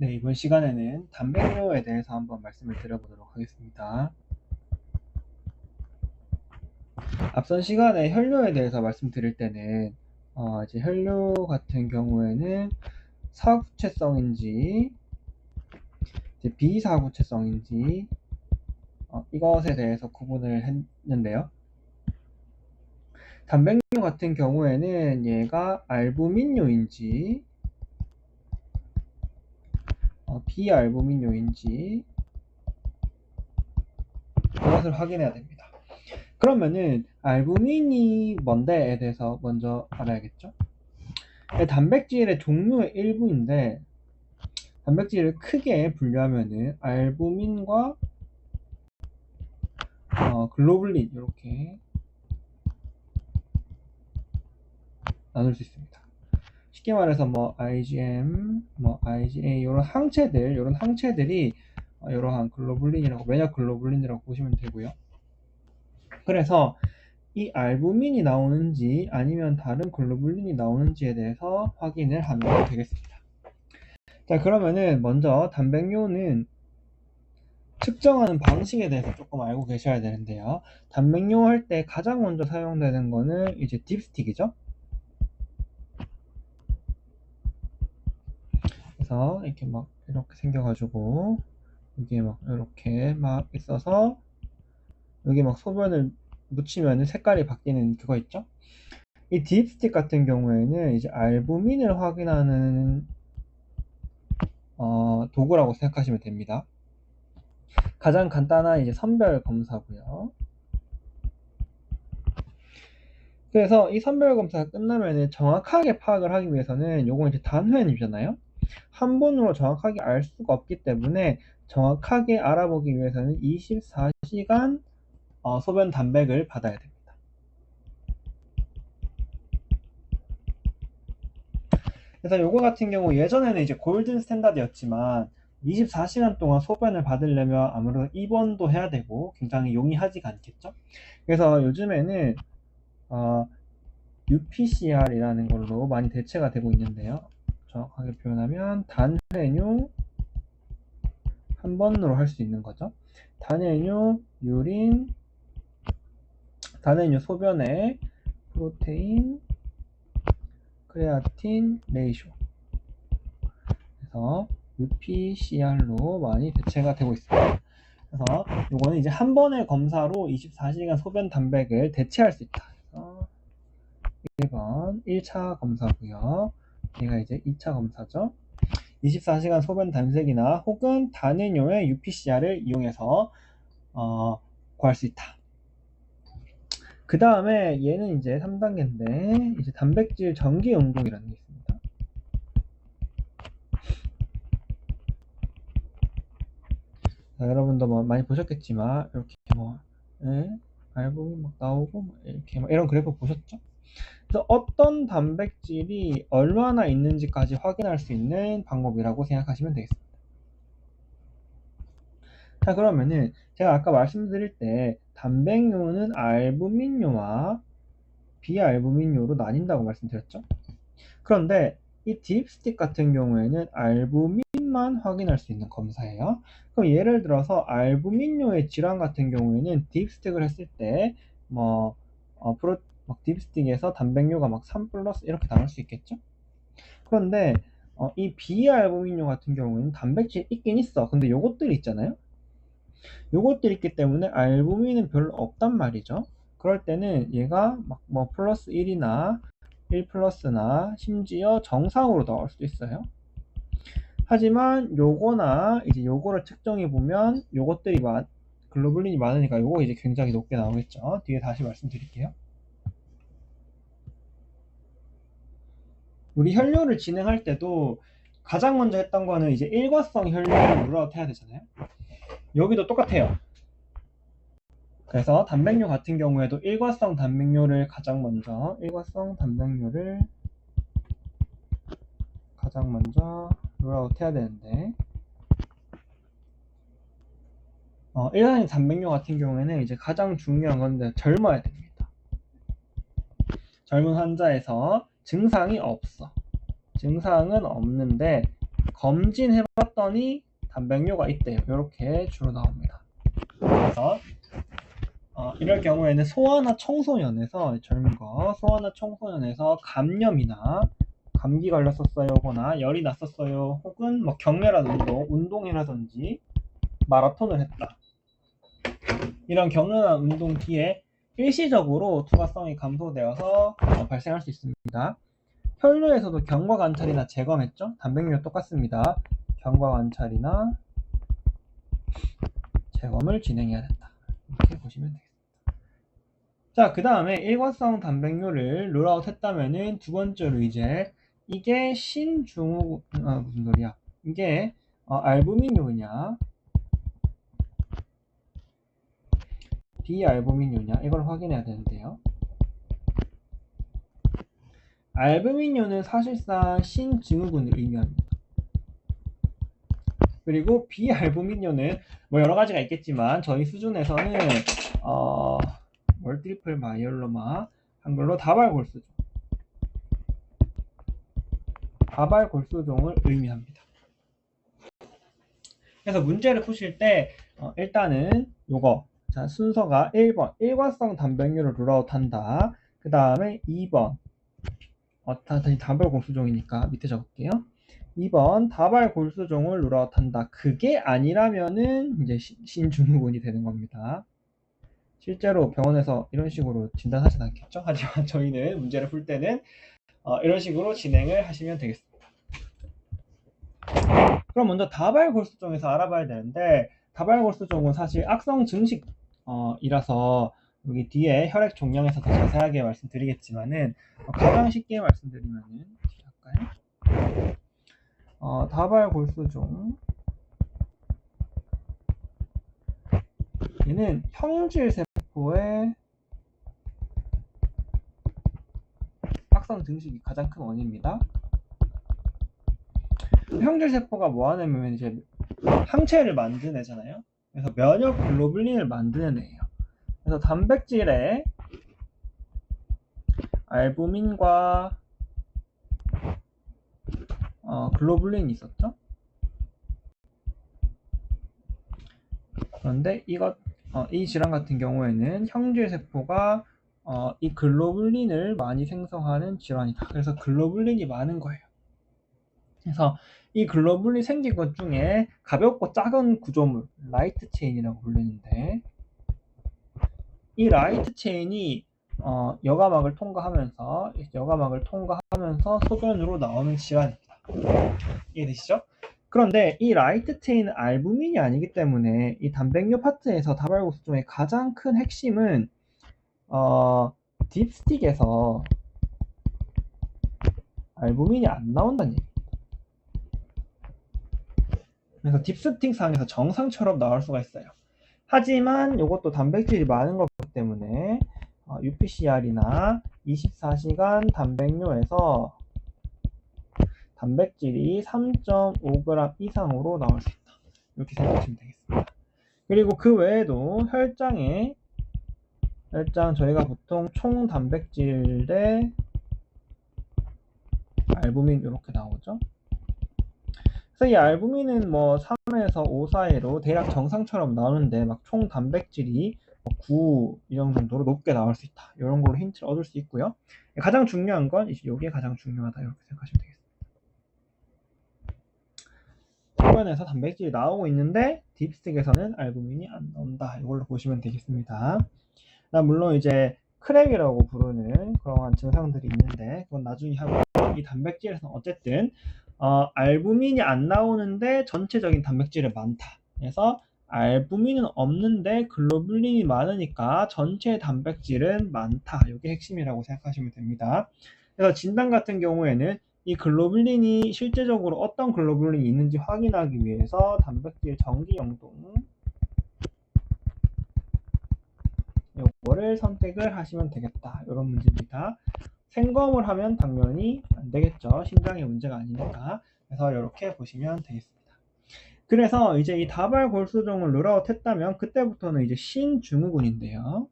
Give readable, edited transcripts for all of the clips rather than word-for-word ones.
네, 이번 시간에는 단백뇨에 대해서 한번 말씀을 드려보도록 하겠습니다. 앞선 시간에 혈뇨에 대해서 말씀드릴 때는 이제 혈뇨 같은 경우에는 사구체성인지 비사구체성인지 이것에 대해서 구분을 했는데요. 단백뇨 같은 경우에는 얘가 알부민뇨인지 비알부민뇨인지 그것을 확인해야 됩니다. 그러면은 알부민이 뭔데에 대해서 먼저 알아야겠죠. 단백질의 종류의 일부인데 단백질을 크게 분류하면은 알부민과 글로불린 이렇게 나눌 수 있습니다. 쉽게 말해서 뭐 IgM, 뭐 IgA 이런 항체들이 이러한 글로불린이라고 면역 글로불린이라고 보시면 되고요. 그래서 이 알부민이 나오는지 아니면 다른 글로불린이 나오는지에 대해서 확인을 하면 되겠습니다. 자, 그러면은 먼저 단백뇨는 측정하는 방식에 대해서 조금 알고 계셔야 되는데요. 단백뇨 할 때 가장 먼저 사용되는 거는 이제 딥스틱이죠. 그래서 이렇게 막 이렇게 생겨가지고 여기에 막 이렇게 막 있어서 여기 막 소변을 묻히면 색깔이 바뀌는 그거 있죠. 이 딥스틱 같은 경우에는 이제 알부민을 확인하는 도구라고 생각하시면 됩니다. 가장 간단한 이제 선별 검사고요. 그래서 이 선별 검사가 끝나면 정확하게 파악을 하기 위해서는 요건 이제 단회원이잖아요. 한 번으로 정확하게 알 수가 없기 때문에 정확하게 알아보기 위해서는 24시간 소변 단백을 받아야 됩니다. 그래서 요거 같은 경우 예전에는 이제 골든 스탠다드였지만 24시간 동안 소변을 받으려면 아무래도 입원도 해야 되고 굉장히 용이하지가 않겠죠. 그래서 요즘에는 UPCR이라는 걸로 많이 대체가 되고 있는데요. 정확하게 표현하면 단회뇨 한 번으로 할 수 있는 거죠. 단회뇨 유린, 단회뇨 소변의 프로테인, 크레아틴 레이쇼. 그래서 UPCR로 많이 대체가 되고 있습니다. 그래서 요거는 이제 한 번의 검사로 24시간 소변 단백을 대체할 수 있다. 그래서 1번 1차 검사고요. 얘가 이제 2차 검사죠. 24시간 소변 단색이나 혹은 단회뇨의 UPCR을 이용해서 구할 수 있다. 그 다음에 얘는 이제 3단계인데 이제 단백질 전기 응동이라는 게 있습니다. 자, 여러분도 뭐 많이 보셨겠지만 이렇게 뭐 알부민 막 나오고 이렇게 막 이런 그래프 보셨죠? 그래서 어떤 단백질이 얼마나 있는지까지 확인할 수 있는 방법이라고 생각하시면 되겠습니다. 자, 그러면은 제가 아까 말씀드릴 때 단백뇨는 알부민뇨와 비알부민뇨로 나뉜다고 말씀드렸죠. 그런데 이 딥스틱 같은 경우에는 알부민만 확인할 수 있는 검사예요. 그럼 예를 들어서 알부민뇨의 질환 같은 경우에는 딥스틱을 했을 때 딥스틱에서 단백뇨가 막 3 플러스 이렇게 나올 수 있겠죠. 그런데 이 비알부민뇨 같은 경우에는 단백질이 있긴 있어. 근데 요것들이 있잖아요. 요것들이 있기 때문에 알부민은 별로 없단 말이죠. 그럴 때는 얘가 막 뭐 플러스 1이나 1 플러스나 심지어 정상으로 나올 수도 있어요. 하지만 요거나 이제 요거를 측정해 보면 요것들이 글로불린이 많으니까 요거 이제 굉장히 높게 나오겠죠. 뒤에 다시 말씀드릴게요. 우리 혈뇨를 진행할 때도 가장 먼저 했던 거는 이제 일과성 혈뇨를 룰아웃 해야 되잖아요. 여기도 똑같아요. 그래서 단백뇨 같은 경우에도 일과성 단백뇨를 가장 먼저 룰아웃 해야 되는데 일반인 단백뇨 같은 경우에는 이제 가장 중요한 건데 젊어야 됩니다. 젊은 환자에서 증상이 없어. 증상은 없는데 검진해봤더니 단백뇨가 있대요. 이렇게 주로 나옵니다. 그래서 이럴 경우에는 소아나 청소년에서 젊은 거 소아나 청소년에서 감염이나 감기 걸렸었어요 거나 열이 났었어요 혹은 뭐 격렬한 운동이라든지 마라톤을 했다 이런 격렬한 운동 뒤에 일시적으로 투과성이 감소되어서 발생할 수 있습니다. 혈뇨에서도 경과 관찰이나 재검했죠. 단백뇨 똑같습니다. 경과 관찰이나 재검을 진행해야 된다. 이렇게 보시면 되겠습니다. 자, 그 다음에 일과성 단백뇨를 룰아웃 했다면은 두 번째로 이제 이게 신중후 무슨 소리야? 이게 알부민뇨냐 비알부민뇨냐 이걸 확인해야 되는데요. 알부민뇨는 사실상 신증후군을 의미합니다. 그리고 비알부민뇨는 뭐 여러 가지가 있겠지만 저희 수준에서는 멀티플 마이엘로마 한글로 다발골수종을 의미합니다. 그래서 문제를 푸실 때 일단은 요거 자 순서가 1번 일과성 단백뇨를 룰아웃 한다. 그 다음에 2번 다시 다발골수종이니까 밑에 적을게요. 2번 다발골수종을 룰아웃 한다. 그게 아니라면은 이제 신증후군이 되는 겁니다. 실제로 병원에서 이런 식으로 진단하진 않겠죠. 하지만 저희는 문제를 풀 때는 이런 식으로 진행을 하시면 되겠습니다. 그럼 먼저 다발골수종에서 알아봐야 되는데 다발골수종은 사실 악성 증식 이라서 여기 뒤에 혈액 종양에서 더 자세하게 말씀드리겠지만은 가장 쉽게 말씀드리면은 할까요? 다발골수종 얘는 형질세포의 악성 증식이 가장 큰 원인입니다. 형질세포가 뭐 하냐면 이제 항체를 만드는 애잖아요. 그래서 면역 글로불린을 만드는 애예요. 그래서 단백질에 알부민과 글로불린이 있었죠. 그런데 이 질환 같은 경우에는 형질세포가 이 글로불린을 많이 생성하는 질환이다. 그래서 글로불린이 많은 거예요. 그래서 이 글로불린 생긴 것 중에 가볍고 작은 구조물, 라이트 체인이라고 불리는데 이 라이트 체인이 여과막을 통과하면서 소변으로 나오는 질환입니다. 이해되시죠? 그런데 이 라이트 체인은 알부민이 아니기 때문에 이 단백뇨 파트에서 다발골수종의 가장 큰 핵심은 딥스틱에서 알부민이 안 나온다는 얘기. 그래서 딥스틱 상에서 정상처럼 나올 수가 있어요. 하지만 이것도 단백질이 많은 거기 때문에 UPCR이나 24시간 단백뇨에서 단백질이 3.5g 이상으로 나올 수 있다. 이렇게 생각하시면 되겠습니다. 그리고 그 외에도 혈장 저희가 보통 총 단백질 대 알부민 이렇게 나오죠. 그래서 이 알부민은 뭐 3에서 5 사이로 대략 정상처럼 나오는데 막 총 단백질이 9 이 정도로 높게 나올 수 있다. 이런 걸로 힌트를 얻을 수 있고요. 가장 중요한 건 이게 가장 중요하다 이렇게 생각하시면 되겠습니다. 소변에서 단백질이 나오고 있는데 딥스틱에서는 알부민이 안 나온다. 이걸로 보시면 되겠습니다. 물론 이제 크랙이라고 부르는 그러한 증상들이 있는데 그건 나중에 하고 이 단백질에서는 어쨌든 알부민이 안 나오는데 전체적인 단백질이 많다. 그래서 알부민은 없는데 글로불린이 많으니까 전체 단백질은 많다. 이게 핵심이라고 생각하시면 됩니다. 그래서 진단 같은 경우에는 이 글로불린이 실제적으로 어떤 글로불린이 있는지 확인하기 위해서 단백질 정기 영동 이거를 선택을 하시면 되겠다. 이런 문제입니다. 생검을 하면 당연히 안 되겠죠. 심장의 문제가 아니니까. 그래서 이렇게 보시면 되겠습니다. 그래서 이제 이 다발골수종을 룰아웃 했다면 그때부터는 이제 신증후군인데요.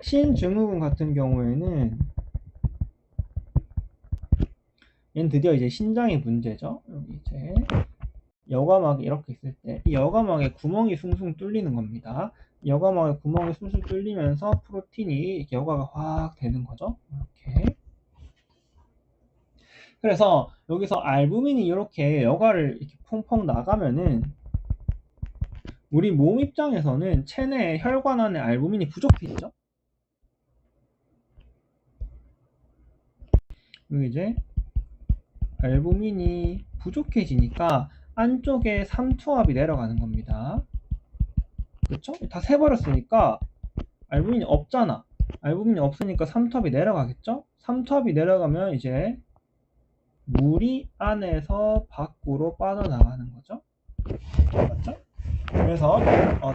신증후군 같은 경우에는 얘는 드디어 이제 신장의 문제죠. 여기 이제 여과막이 이렇게 있을 때 이 여과막에 구멍이 숭숭 뚫리는 겁니다. 여과막에 구멍이 숭숭 뚫리면서 프로틴이 여과가 확 되는 거죠. 이렇게. 그래서 여기서 알부민이 이렇게 여과를 이렇게 펑펑 나가면은 우리 몸 입장에서는 체내에 혈관 안에 알부민이 부족해지죠. 여기 이제 알부민이 부족해지니까 안쪽에 삼투압이 내려가는 겁니다. 그쵸? 다 세버렸으니까 알부민이 없잖아. 알부민이 없으니까 삼투압이 내려가겠죠? 삼투압이 내려가면 이제 물이 안에서 밖으로 빠져나가는 거죠. 맞죠? 그래서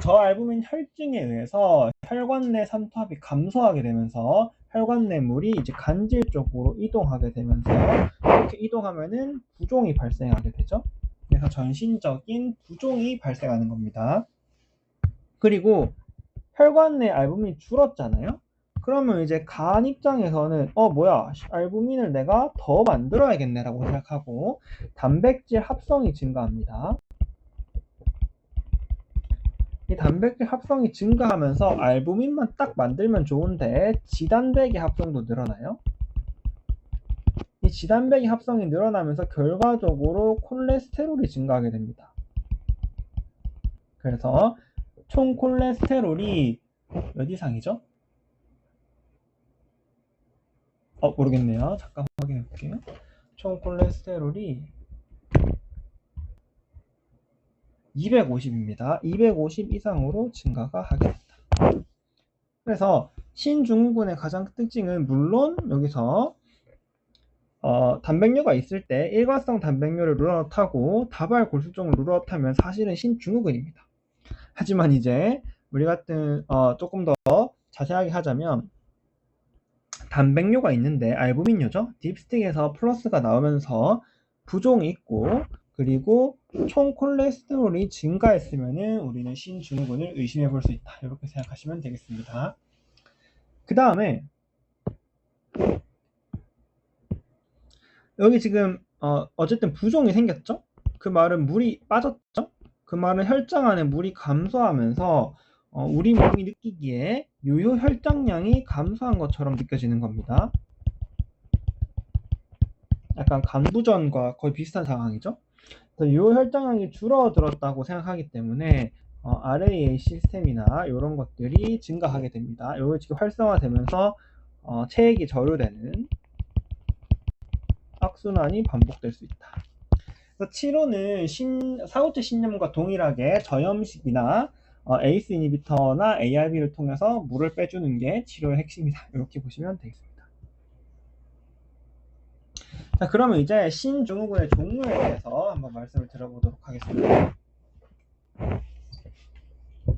저알부민 혈증에 의해서 혈관 내 삼투압이 감소하게 되면서 혈관 내 물이 이제 간질 쪽으로 이동하게 되면서 이렇게 이동하면은 부종이 발생하게 되죠. 그래서 전신적인 부종이 발생하는 겁니다. 그리고 혈관 내 알부민이 줄었잖아요. 그러면 이제 간 입장에서는 뭐야, 알부민을 내가 더 만들어야겠네 라고 생각하고 단백질 합성이 증가합니다. 이 단백질 합성이 증가하면서 알부민만 딱 만들면 좋은데 지단백의 합성도 늘어나요. 이 지단백의 합성이 늘어나면서 결과적으로 콜레스테롤이 증가하게 됩니다. 그래서 총 콜레스테롤이 몇 이상이죠? 모르겠네요. 잠깐 확인해 볼게요. 총 콜레스테롤이 250입니다. 250 이상으로 증가가 하게 된다. 그래서 신증후군의 가장 큰 특징은 물론 여기서 단백뇨가 있을 때 일과성 단백뇨를 룰아웃하고 다발 골수종을 룰아웃하면 사실은 신증후군입니다. 하지만 이제 우리 같은 조금 더 자세하게 하자면 단백뇨가 있는데 알부민뇨죠. 딥스틱에서 플러스가 나오면서 부종이 있고 그리고 총 콜레스테롤이 증가했으면은 우리는 신증후군을 의심해 볼 수 있다. 이렇게 생각하시면 되겠습니다. 그 다음에 여기 지금 어쨌든 부종이 생겼죠. 그 말은 물이 빠졌죠. 그 말은 혈장 안에 물이 감소하면서 우리 몸이 느끼기에 유효 혈장량이 감소한 것처럼 느껴지는 겁니다. 약간 간부전과 거의 비슷한 상황이죠. 그래서 유효 혈장량이 줄어들었다고 생각하기 때문에 RAA 시스템이나 이런 것들이 증가하게 됩니다. 이거 지금 활성화되면서 체액이 저류되는 악순환이 반복될 수 있다. 그래서 치료는 사후체 신염과 동일하게 저염식이나 ACE 이니비터나 ARB를 통해서 물을 빼주는 게 치료의 핵심이다. 이렇게 보시면 되겠습니다. 자, 그러면 이제 신증후군의 종류에 대해서 한번 말씀을 드려보도록 하겠습니다.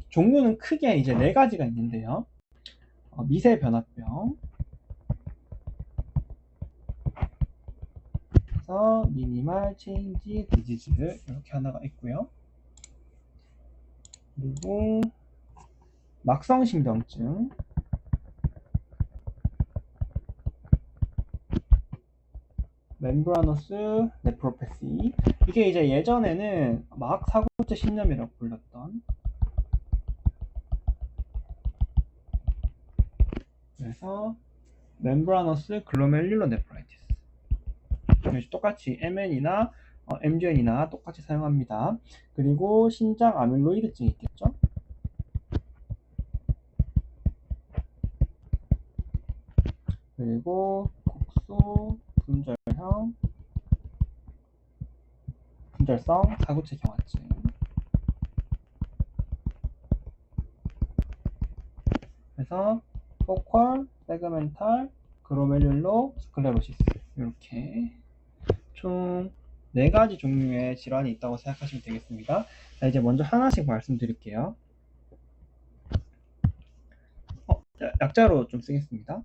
종류는 크게 이제 4가지가 있는데요. 미세변화병, 그래서 미니멀 체인지 디지즈 이렇게 하나가 있고요. 그리고 막성신경증, 멤브라노스 네프로패시. 이게 이제 예전에는 막 사고체 신염이라고 불렸던, 그래서 멤브라노스 글로멜룰러 네프라이티스. 똑같이 MN이나 MGN이나 똑같이 사용합니다. 그리고 신장 아밀로이드증이 있겠죠. 그리고 국소 분절성 사구체 경화증. 그래서 포컬, 세그멘탈, 그로멜룰로 스클레로시스, 이렇게 총 4가지 종류의 질환이 있다고 생각하시면 되겠습니다. 자, 이제 먼저 하나씩 말씀드릴게요. 약자로 좀 쓰겠습니다.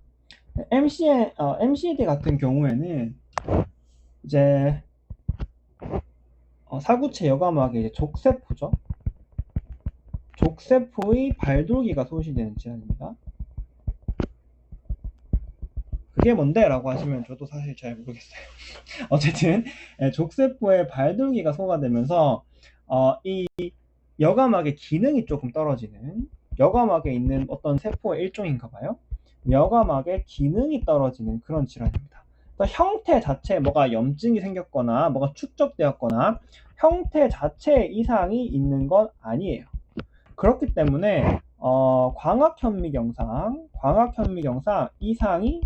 MCAD 같은 경우에는 이제 사구체 여과막의 족세포죠. 족세포의 발돌기가 소실되는 질환입니다. 그 그게 뭔데? 라고 하시면 저도 사실 잘 모르겠어요. 어쨌든 족세포의 발돌기가 소화되면서 이 여감막의 기능이 조금 떨어지는, 여감막에 있는 어떤 세포의 일종인가 봐요. 여감막의 기능이 떨어지는 그런 질환입니다. 형태 자체에 뭐가 염증이 생겼거나 뭐가 축적되었거나 형태 자체에 이상이 있는 건 아니에요. 그렇기 때문에 광학현미경상 이상이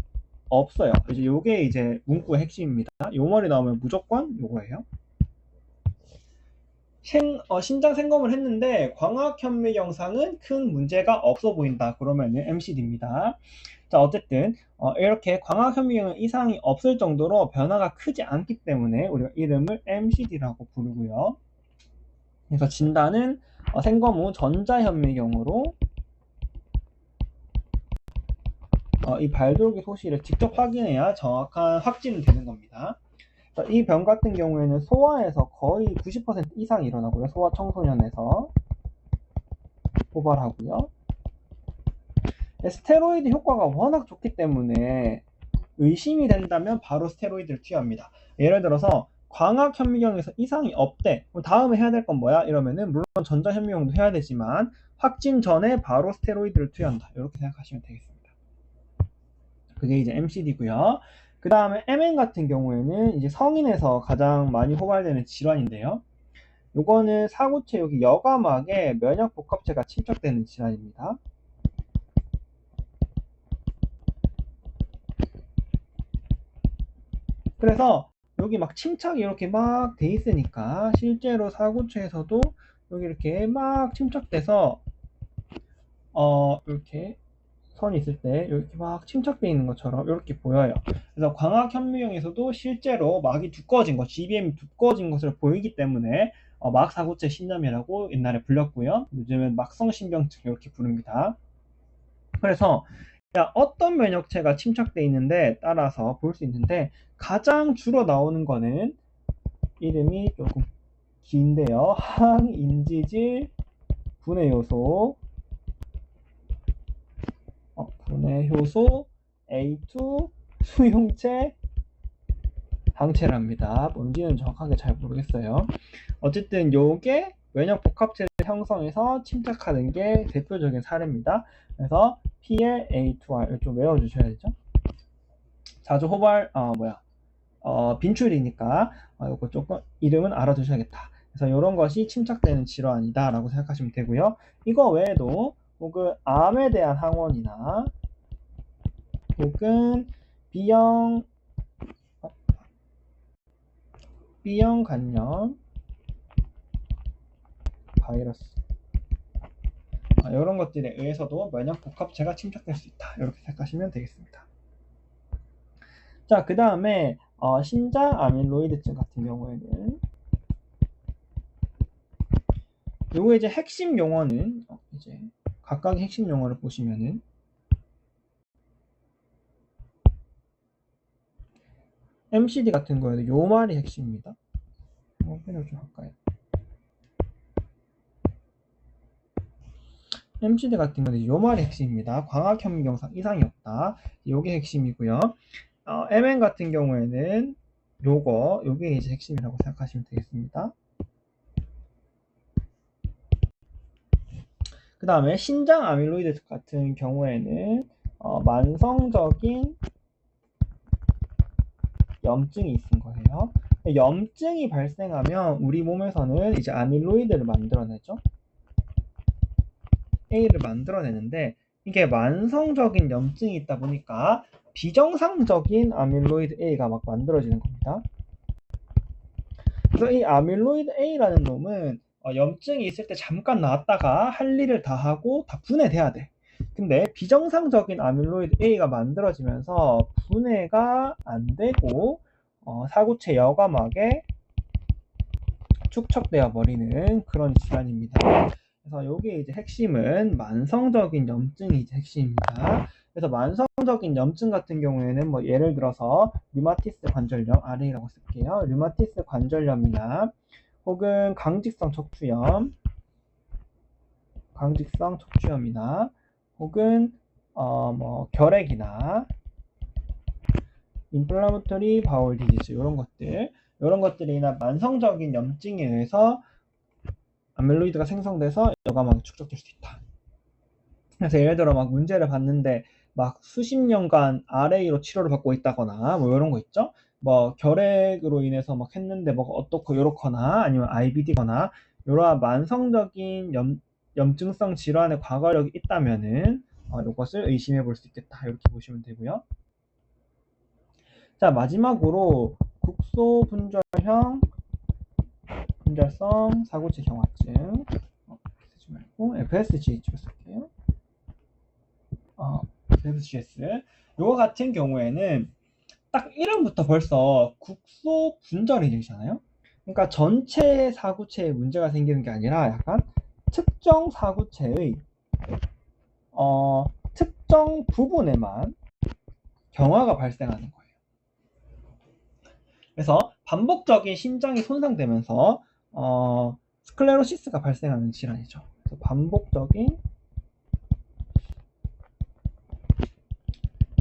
없어요. 이제 요게 이제 문구의 핵심입니다. 요 말이 나오면 무조건 요거예요. 신장 생검을 했는데 광학현미경상은 큰 문제가 없어 보인다. 그러면은 MCD입니다. 자, 어쨌든 이렇게 광학현미경은 이상이 없을 정도로 변화가 크지 않기 때문에 우리가 이름을 MCD라고 부르고요. 그래서 진단은 생검 후 전자현미경으로 이 발돌기 소실을 직접 확인해야 정확한 확진이 되는 겁니다. 이 병 같은 경우에는 소아에서 거의 90% 이상 일어나고요. 소아 청소년에서 고발하고요. 스테로이드 효과가 워낙 좋기 때문에 의심이 된다면 바로 스테로이드를 투여합니다. 예를 들어서 광학현미경에서 이상이 없대. 다음에 해야 될 건 뭐야? 이러면은 물론 전자현미경도 해야 되지만 확진 전에 바로 스테로이드를 투여한다. 이렇게 생각하시면 되겠습니다. 그게 이제 MCD고요. 그 다음에 MN 같은 경우에는 이제 성인에서 가장 많이 호발되는 질환인데요. 요거는 사구체 여기 여감막에 면역 복합체가 침착되는 질환입니다. 그래서 여기 막 침착이 이렇게 막 돼 있으니까 실제로 사구체에서도 여기 이렇게 막 침착돼서 이렇게 선이 있을 때 이렇게 막 침착되어 있는 것처럼 이렇게 보여요. 그래서 광학현미경에서도 실제로 막이 두꺼워진 것, GBM이 두꺼워진 것을 보이기 때문에 막사구체 신염이라고 옛날에 불렸고요. 요즘은 막성신병증 이렇게 부릅니다. 그래서 어떤 면역체가 침착되어 있는데 따라서 볼 수 있는데 가장 주로 나오는 거는 이름이 조금 긴데요. 항인지질 분해요소 분해효소 A2 수용체 항체랍니다. 뭔지는 정확하게 잘 모르겠어요. 어쨌든 요게 면역 복합체를 형성해서 침착하는 게 대표적인 사례입니다. 그래서 PLA2R 좀 외워주셔야 되죠. 자주 호발 빈출이니까 요거 조금 이름은 알아두셔야겠다. 그래서 이런 것이 침착되는 질환이다 라고 생각하시면 되고요. 이거 외에도 혹은 암에 대한 항원이나 혹은 B형 간염 바이러스 이런 것들에 의해서도 면역 복합체가 침착될 수 있다. 이렇게 생각하시면 되겠습니다. 자, 그 다음에 신장 아밀로이드증 같은 경우에는 요거 이제 핵심 용어는 이제 각각의 핵심 용어를 보시면은 MCD 같은 거에도 요 말이 핵심입니다. 펜을 좀 할까요? MCD 같은 거는 요 말이 핵심입니다. 광학현미경상 이상이 없다. 요게 핵심이고요. MN 같은 경우에는 요게 이제 핵심이라고 생각하시면 되겠습니다. 그 다음에 신장 아밀로이드 같은 경우에는 만성적인 염증이 있은 거예요. 염증이 발생하면 우리 몸에서는 이제 아밀로이드를 만들어내죠. A를 만들어내는데 이게 만성적인 염증이 있다 보니까 비정상적인 아밀로이드 A가 막 만들어지는 겁니다. 그래서 이 아밀로이드 A라는 놈은 염증이 있을 때 잠깐 나왔다가 할 일을 다 하고 다 분해돼야 돼. 근데 비정상적인 아밀로이드 A가 만들어지면서 분해가 안 되고 사구체 여과막에 축적되어 버리는 그런 질환입니다. 그래서 여기 이제 핵심은 만성적인 염증이 이제 핵심입니다. 그래서 만성적인 염증 같은 경우에는 뭐 예를 들어서 류마티스 관절염 RA라고 쓸게요. 류마티스 관절염이나 혹은 강직성 척추염이나 혹은 뭐 결핵이나 인플라마토리 바울 디지즈 이런 것들이나 만성적인 염증에 의해서 아밀로이드가 생성돼서 여과막이 축적될 수 있다. 그래서 예를 들어 막 문제를 봤는데 막 수십 년간 RA로 치료를 받고 있다거나 뭐 이런 거 있죠. 뭐 결핵으로 인해서 막 했는데 뭐 어떻고 요렇거나 아니면 IBD거나 이러한 만성적인 염증성 질환의 과거력이 있다면은 이것을 의심해 볼 수 있겠다. 이렇게 보시면 되고요. 자, 마지막으로 국소분절성 사구체 경화증 쓰지 말고 FSGH로 쓸게요. FSGS 요거 같은 경우에는 딱 이름부터 벌써 국소 분절이 되잖아요. 그러니까 전체 사구체에 문제가 생기는 게 아니라 약간 특정 사구체의 특정 부분에만 경화가 발생하는 거예요. 그래서 반복적인 심장이 손상되면서 스클레로시스가 발생하는 질환이죠. 그래서 반복적인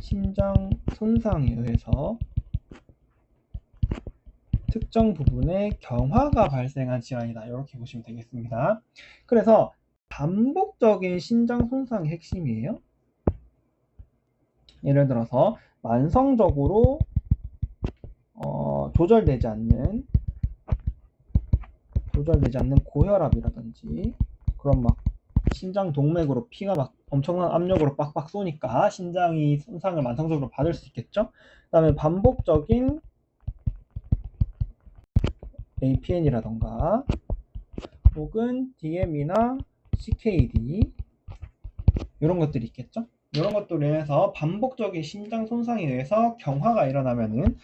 심장 손상에 의해서 특정 부분에 경화가 발생한 질환이다. 이렇게 보시면 되겠습니다. 그래서 반복적인 심장 손상이 핵심이에요. 예를 들어서 만성적으로 조절되지 않는 고혈압이라든지 그런 막 심장 동맥으로 피가 막 엄청난 압력으로 빡빡 쏘니까 심장이 손상을 만성적으로 받을 수 있겠죠. 그 다음에 반복적인 APN이라던가 혹은 DM이나 CKD 이런 것들이 있겠죠. 이런 것들로 인해서 반복적인 심장 손상에 의해서 경화가 일어나면은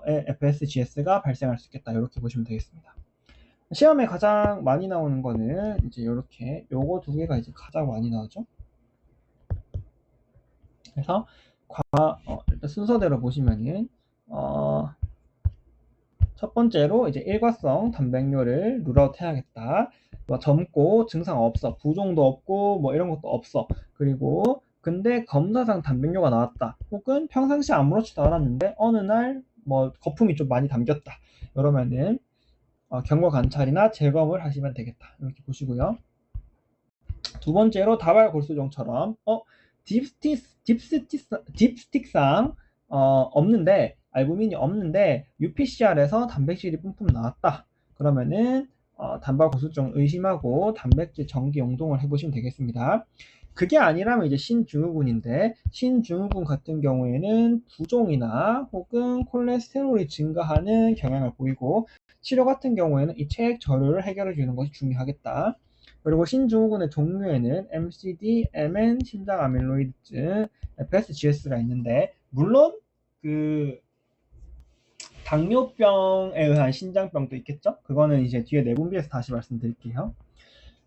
FSGS가 발생할 수 있겠다. 이렇게 보시면 되겠습니다. 시험에 가장 많이 나오는 거는 이제 이렇게 요거 두 개가 이제 가장 많이 나오죠. 그래서 일단 순서대로 보시면은 첫 번째로 이제 일과성 단백뇨를 룰아웃 해야겠다. 뭐 젊고 증상 없어, 부종도 없고 뭐 이런 것도 없어. 그리고 근데 검사상 단백뇨가 나왔다. 혹은 평상시 아무렇지도 않았는데 어느 날 뭐 거품이 좀 많이 담겼다. 그러면은 경과 관찰이나 재검을 하시면 되겠다. 이렇게 보시고요. 두 번째로 다발골수종처럼 딥스틱상 없는데 알부민이 없는데 UPCR에서 단백질이 뿜뿜 나왔다. 그러면은 단발골수종 의심하고 단백질 정기 용동을 해보시면 되겠습니다. 그게 아니라면 이제 신증후군인데 신증후군 같은 경우에는 부종이나 혹은 콜레스테롤이 증가하는 경향을 보이고 치료 같은 경우에는 이 체액 저류를 해결해 주는 것이 중요하겠다. 그리고 신증후군의 종류에는 MCD, MN, 심장 아밀로이드증, FSGS가 있는데 물론 그 당뇨병에 의한 신장병도 있겠죠? 그거는 이제 뒤에 내분비에서 다시 말씀드릴게요.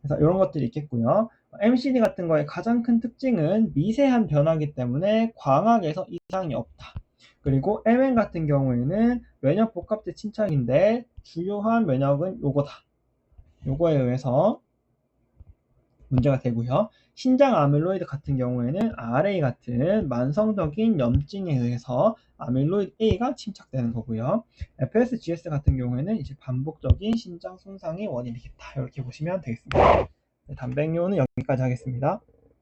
그래서 이런 것들이 있겠고요. MCD 같은 거의 가장 큰 특징은 미세한 변화이기 때문에 광학에서 이상이 없다. 그리고 MN 같은 경우에는 면역 복합체 침착인데 주요한 면역은 요거다. 요거에 의해서 문제가 되고요. 신장 아밀로이드 같은 경우에는 RA 같은 만성적인 염증에 의해서 아밀로이드 A가 침착되는 거고요. FSGS 같은 경우에는 이제 반복적인 신장 손상이 원인이겠다. 이렇게 보시면 되겠습니다. 단백뇨는 여기까지 하겠습니다.